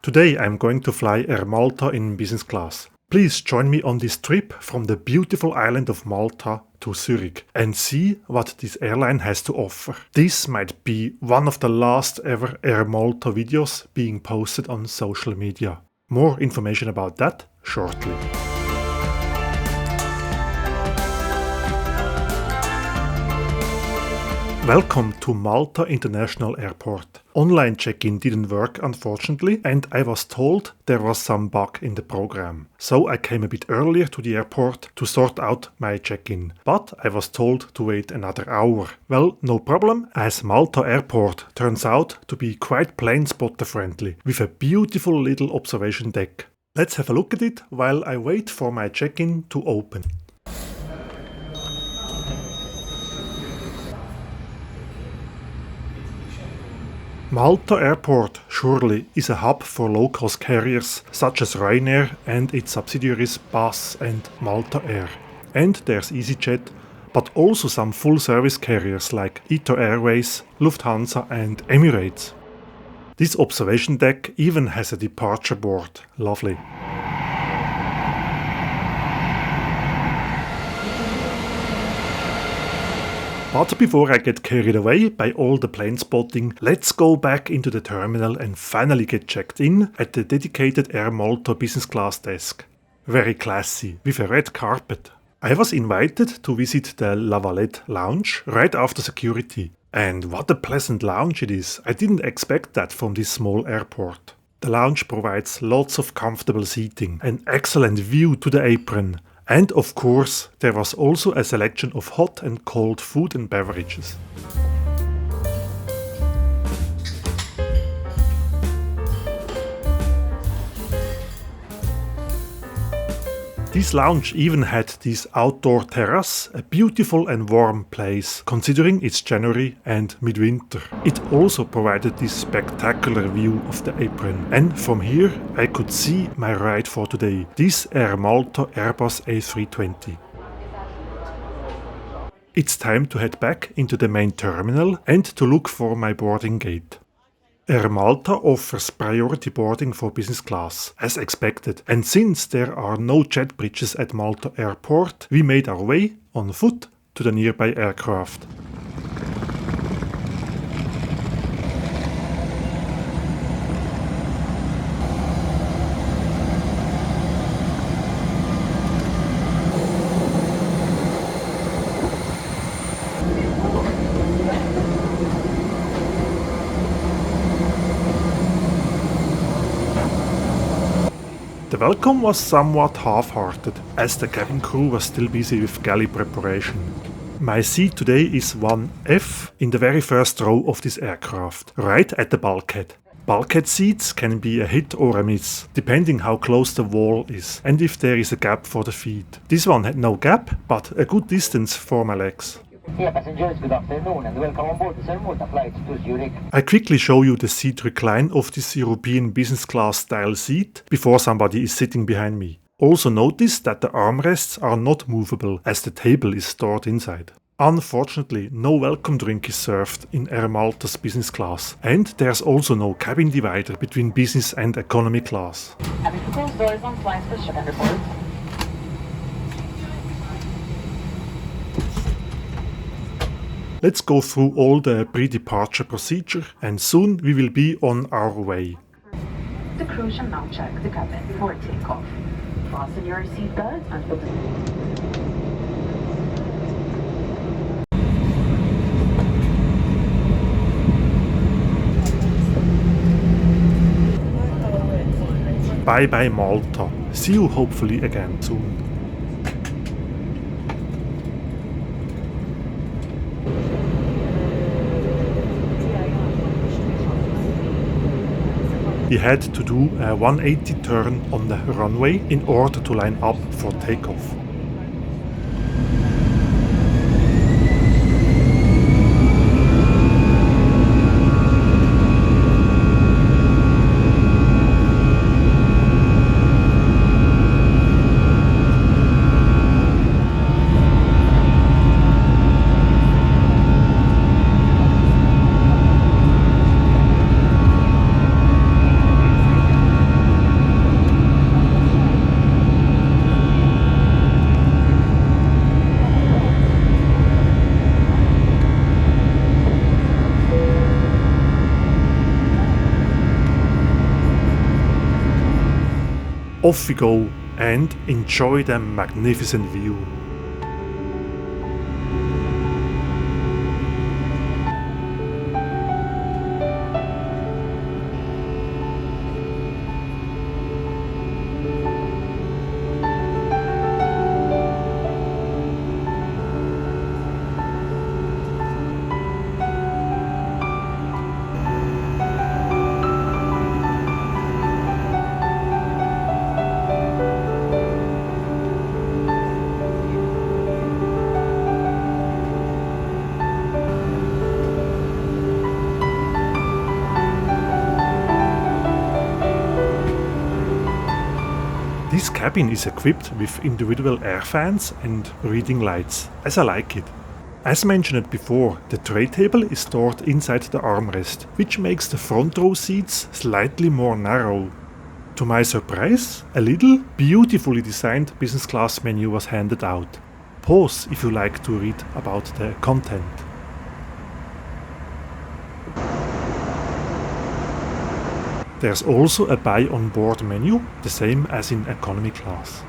Today I'm going to fly Air Malta in business class. Please join me on this trip from the beautiful island of Malta to Zurich and see what this airline has to offer. This might be one of the last ever Air Malta videos being posted on social media. More information about that shortly. Welcome to Malta International Airport. Online check-in didn't work unfortunately, and I was told there was some bug in the program. So I came a bit earlier to the airport to sort out my check-in. But I was told to wait another hour. Well, no problem, as Malta Airport turns out to be quite plane spotter friendly, with a beautiful little observation deck. Let's have a look at it while I wait for my check-in to open. Malta Airport surely is a hub for low-cost carriers such as Ryanair and its subsidiaries BAS and Malta Air. And there's EasyJet, but also some full-service carriers like ITA Airways, Lufthansa and Emirates. This observation deck even has a departure board. Lovely. But before I get carried away by all the plane spotting, let's go back into the terminal and finally get checked in at the dedicated Air Malta Business Class desk. Very classy, with a red carpet. I was invited to visit the La Valette lounge right after security. And what a pleasant lounge it is. I didn't expect that from this small airport. The lounge provides lots of comfortable seating, an excellent view to the apron, and of course, there was also a selection of hot and cold food and beverages. This lounge even had this outdoor terrace, a beautiful and warm place, considering it's January and midwinter. It also provided this spectacular view of the apron, and from here I could see my ride for today, this Air Malta Airbus A320. It's time to head back into the main terminal and to look for my boarding gate. Air Malta offers priority boarding for business class, as expected, and since there are no jet bridges at Malta Airport, we made our way, on foot, to the nearby aircraft. The welcome was somewhat half-hearted, as the cabin crew was still busy with galley preparation. My seat today is 1F in the very first row of this aircraft, right at the bulkhead. Bulkhead seats can be a hit or a miss, depending how close the wall is and if there is a gap for the feet. This one had no gap, but a good distance for my legs. Dear passengers, good afternoon and welcome on board the Air Malta flight to Zurich. I quickly show you the seat recline of this European business class style seat before somebody is sitting behind me. Also notice that the armrests are not movable as the table is stored inside. Unfortunately, no welcome drink is served in Air Malta's business class, and there's also no cabin divider between business and economy class. Having to close doors on flights for check-in report. Let's go through all the pre-departure procedure and soon we will be on our way. The crew shall now check the cabin before takeoff. Fasten your seatbelt and put Bye bye Malta. See you hopefully again soon. We had to do a 180 turn on the runway in order to line up for takeoff. off we go and enjoy the magnificent view. This cabin is equipped with individual air fans and reading lights, as I like it. As mentioned before, the tray table is stored inside the armrest, which makes the front row seats slightly more narrow. To my surprise, a little, beautifully designed business class menu was handed out. Pause if you like to read about the content. There's also a buy on board menu, the same as in economy class.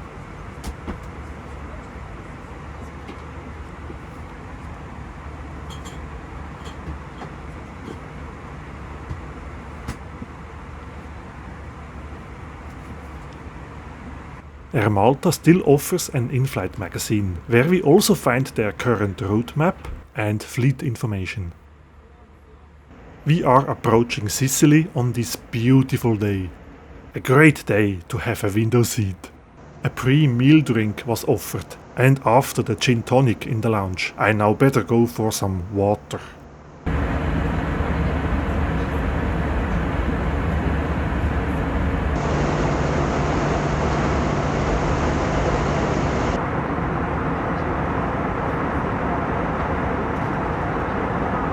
Air Malta still offers an in-flight magazine, where we also find their current roadmap and fleet information. We are approaching Sicily on this beautiful day. A great day to have a window seat. A pre-meal drink was offered, and after the gin tonic in the lounge, I now better go for some water.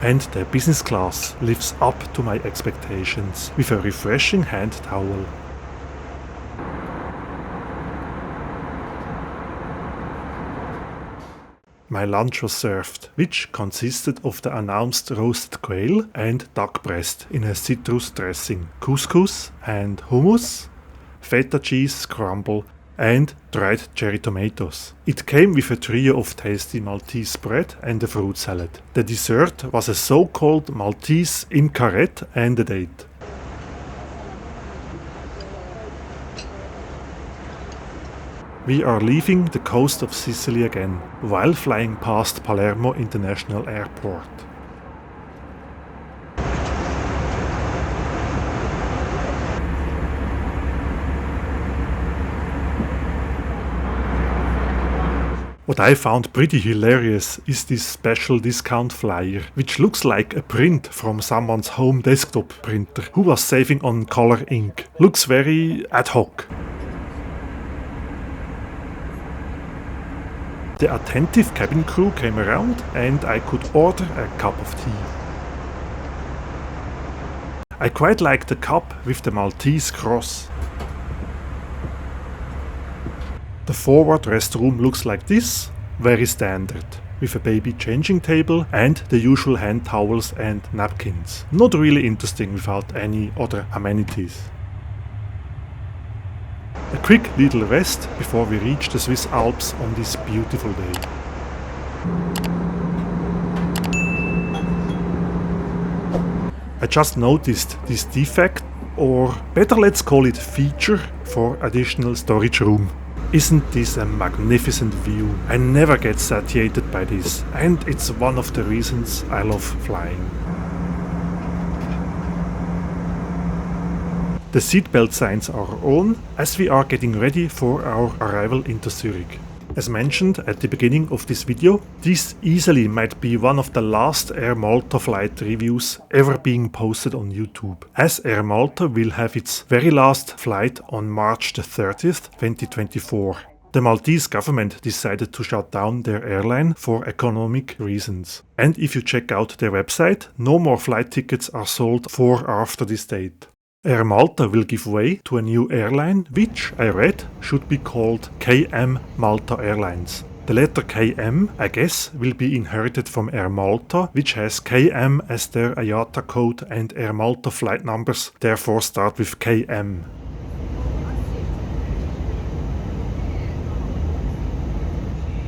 And the business class lives up to my expectations with a refreshing hand towel. My lunch was served, which consisted of the announced roasted quail and duck breast in a citrus dressing, couscous and hummus, feta cheese scramble and dried cherry tomatoes. It came with a trio of tasty Maltese bread and a fruit salad. The dessert was a so-called Maltese in carrette and a date. We are leaving the coast of Sicily again, while flying past Palermo International Airport. What I found pretty hilarious is this special discount flyer, which looks like a print from someone's home desktop printer who was saving on color ink. Looks very ad hoc. The attentive cabin crew came around and I could order a cup of tea. I quite like the cup with the Maltese cross. The forward restroom looks like this, very standard, with a baby changing table and the usual hand towels and napkins. Not really interesting without any other amenities. A quick little rest before we reach the Swiss Alps on this beautiful day. I just noticed this defect, or better let's call it feature, for additional storage room. Isn't this a magnificent view? I never get satiated by this, and it's one of the reasons I love flying. The seatbelt signs are on as we are getting ready for our arrival into Zurich. As mentioned at the beginning of this video, this easily might be one of the last Air Malta flight reviews ever being posted on YouTube, as Air Malta will have its very last flight on March the 30th, 2024. The Maltese government decided to shut down their airline for economic reasons. And if you check out their website, no more flight tickets are sold for after this date. Air Malta will give way to a new airline, which, I read, should be called KM Malta Airlines. The letter KM, I guess, will be inherited from Air Malta, which has KM as their IATA code, and Air Malta flight numbers therefore start with KM.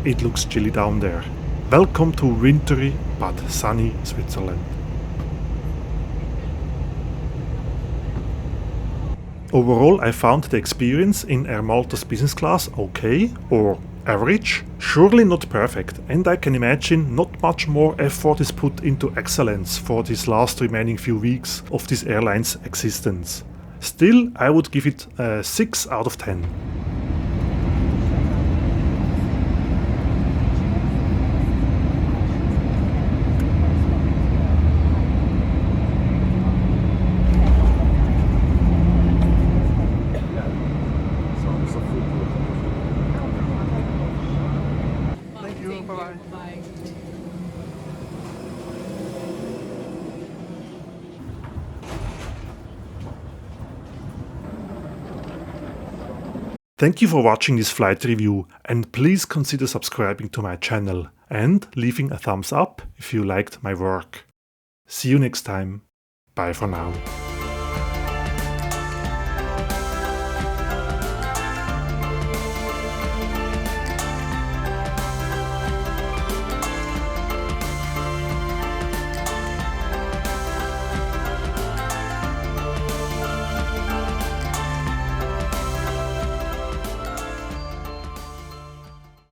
it looks chilly down there. Welcome to wintry but sunny Switzerland. Overall, I found the experience in Air Malta's business class okay or average, surely not perfect, and I can imagine not much more effort is put into excellence for these last remaining few weeks of this airline's existence. Still, I would give it a 6 out of 10. Thank you. Bye-bye. Bye. Thank you for watching this flight review, and please consider subscribing to my channel and leaving a thumbs up if you liked my work. See you next time. Bye for now.